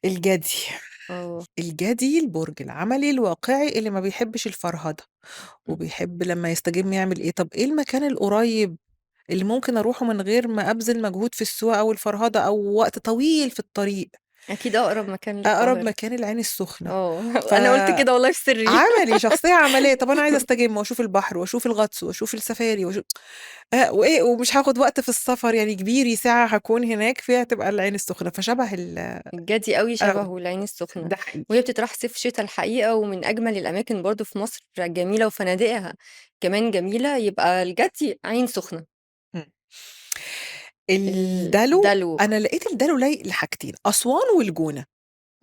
الجدي. آه. الجدي البرج العملي الواقعي اللي ما بيحبش الفرهدة، إمم. وبيحب لمّا يستجم يعمل إيه، طب إيه المكان القريب اللي ممكن أروحه من غير ما أبذل مجهود في السواقة أو الفرهدة أو وقت طويل في الطريق؟ أكيد أقرب مكان أقرب للقاهرة. مكان العين السخنة. آه. ف أنا قُلت كده والله في سري. عملي، شخصية عملية، طب أنا عايزة أستجم وأشوف البحر وأشوف الغطس وأشوف السفاري وإيه ومش هاخد وقت في السفر، يعني كبيري ساعة هاكون هناك فيها تبقى العين السخنة، فشبه الجدي أوي أوي، شبهه العين السخنة، ده حقيقي. وهي بتتراح صيف شتا الحقيقة، ومن أجمل الأماكن برضه في مصر جميلة وفنادقها كمان جميلة، يبقى الجدي عين سخنة. إمم. الدلو، الدلو. أنا لقيت الدلو لايق لحاجتين، أسوان والجونة،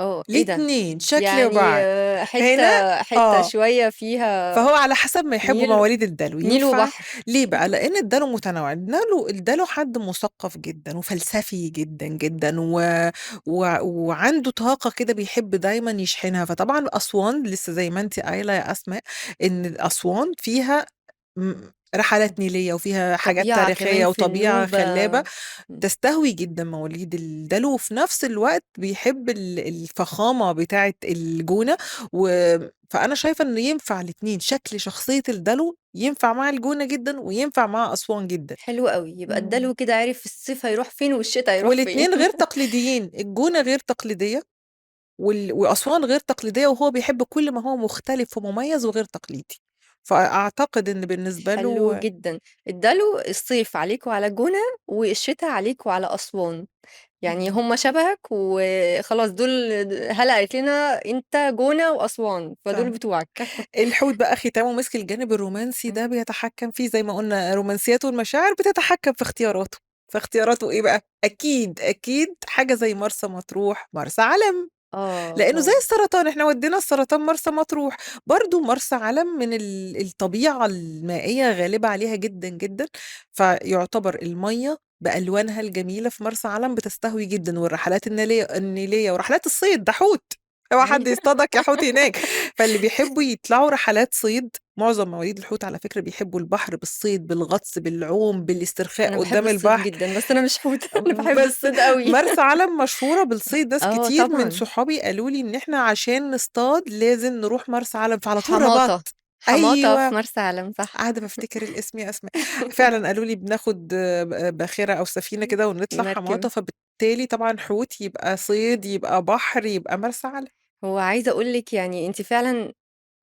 آه، إيه ده! الاتنين شكل يعني بعض. حتّة هنا حتّة آه. شوية فيها فهو على حسب ما يحبّوا نيل مواليد الدلو، نيل ينفع وبحر. ليه بقى؟ لإن الدلو متنوع، الدلو حد مثقّف جدًا وفلسفي جدًا، جدًا وعنده طاقة كده بيحب دايمًا يشحنها، فطبعًا أسوان لسه زي ما أنتِ قايلة يا أسماء، إن أسوان فيها رحلات نيلية وفيها حاجات طبيعة كمان تاريخية في وطبيعة النوبة. خلابة إمم. تستهوي جدًا مواليد الدلو، وفي نفس الوقت بيحب الفخامة بتاعة الجونة، و فأنا شايفة إنه ينفع الاتنين، شكل شخصية الدلو ينفع مع الجونة جدًا، وينفع مع أسوان جدًا. حلو أوي، يبقى إمم. الدلو كده عرف في الصيف هيروح فين والشتا هيروح فين. والاتنين غير تقليديين، الجونة غير تقليدية، وأسوان غير تقليدية، وهو بيحب كل ما هو مختلف ومميز وغير تقليدي، فأعتقد إن بالنسبة حلو له جدًا. الدلو الصيف عليكم على الجونة، والشتا عليكم على أسوان. يعني إمم. هم شبهك وخلاص دول هالة قالت لنا أنت جونة وأسوان، فدول فاهمة. بتوعك. الحوت بقى ختامه مسك الجانب الرومانسي إمم. ده بيتحكم فيه زي ما قُلنا رومانسيته والمشاعر بتتحكم في اختياراته، فاختياراته إيه بقى؟ أكيد، أكيد حاجة زي مرسى مطروح، مرسى علم، آه، لإنه زي آه. السرطان إحنا ودّينا السرطان مرسى مطروح، برضه مرسى علم من الطبيعة المائية غالبة عليها جدًا، جدًا، فيُعتبر المَيّة بألوانها الجميلة في مرسى علم بتستهوي جدًا، والرحلات النيلية ورحلات الصيد، ده حوت، اوعى حد أيوه. يصطادك يا حوت هناك، فاللي بيحبوا يطلعوا رحلات صيد، معظم مواليد الحوت على فكرة بيحبوا البحر بالصيد، بالغطس، بالعوم، أنا بالاسترخاء باحب قدّام الصيد البحر. جدًا، بس أنا مش حوت. أنا باحب بس الصيد أوي. مرسى علم مشهورة بالصيد، ناس آه كتير من طبعًا. صحابي قالوا لي إن إحنا عشان نصطاد لازم نروح مرسى علم، فعلى طول حماطة. ربطت. حماطة في أيوه، مرسى علم، صح. قاعدة بافتكر الاسم يا أسماء، فعلًا قالوا لي بناخد باخرة أو سفينة كده ونطلع حماطة، مركب. فبالتالي طبعًا حوت، يبقى صيد، يبقى بحر، يبقى مرسى علم. هو عايزة أقول لِك يعني أنتِ فعلًا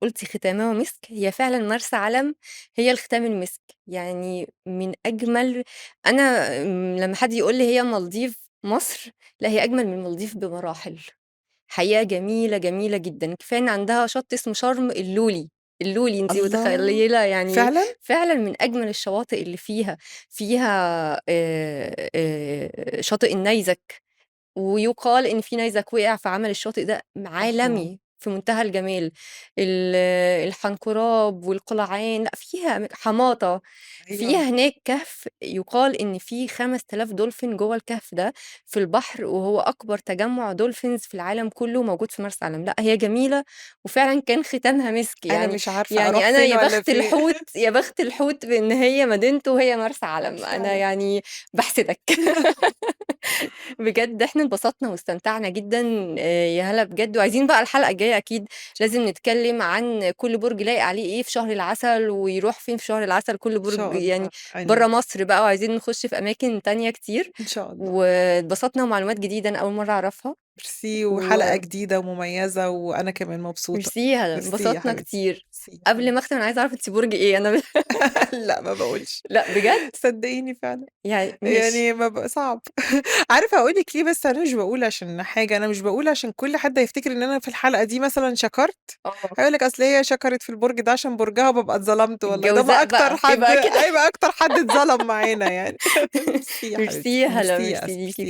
قُلتِ ختامها مسك، هي فعلًا مرسى علم هي الختام المسك، يعني من أجمل. أنا لمّا حد يقول لي هي مالديف مصر، لأ هي أجمل من المالديف بمراحل. حقيقة جميلة، جميلة جدًا، كفاية إن عندها شط اسمه شرم اللولي. اللولي أنتِ الله! متخيلة يعني فعلًا؟ فعلًا من أجمل الشواطئ اللي فيها. فيها شاطئ النيزك. ويُقال إن في نيزك وقع فعمل الشاطئ ده الله! عالمي في منتهى الجمال. ال الحنكراب والقلعان، لأ فيها حماطة. فيها أيوه. هناك كهف يُقال إن فيه 5000 دولفين جوّه الكهف ده في البحر، وهو أكبر تجمُّع dolphins في العالم كلّه موجود في مرسى علم. لأ هي جميلة وفعلًا كان ختامها مسك أنا يعني. مش عارفة أروح يعني أنا فين يا والّا بخت فين. الحوت، يا بخت الحوت بإن هي مدينته هي مرسى علم. أنا فعلًا. يعني باحسدك. بجد إحنا انبسطنا واستمتعنا جدًا. يا هلا بجد، وعايزين بقى الحلقة الجاية أكيد لازم نتكلم عن كل برج لايق عليه إيه في شهر العسل، ويروح فين في شهر العسل كل إن برج شاء يعني الله، عينيا. برّه مصر بقى، وعايزين نخش في أماكن تانية كتير. إن شاء الله. واتبسطنا ومعلومات جديدة أنا أول مرة أعرفها. ميرسي، وحلقة وميرسي جديدة ومميزة، وأنا كمان مبسوطة. ميرسي يا انبسطنا حبيبتي، كتير. ميرسي يا قبل ما حبيبتي. أختم أنا عايزة أعرف أنتِ برج إيه؟ أنا لأ ما باقولش، لأ بجد؟ صدقيني فعلًا، يعني ماشي. يعني صعب. عارفة هاقول لِك ليه بس أنا مش باقول عشان حاجة، أنا مش باقول عشان كل حد هيفتكر إن أنا في الحلقة دي مثلًا شكرت، آه. هيقول لك أصل هي شكرت في البرج ده عشان برجها بابقى اتظلمت والله، ده ما الجوزاء أكتر بقى، حد يبقى كده. هيبقى أكتر حد اتظلم معانا يعني. ميرسي يا ميرسي حبيبتي، يا هلا، ميرسي يا ميرسي ليكِ. ميرسي.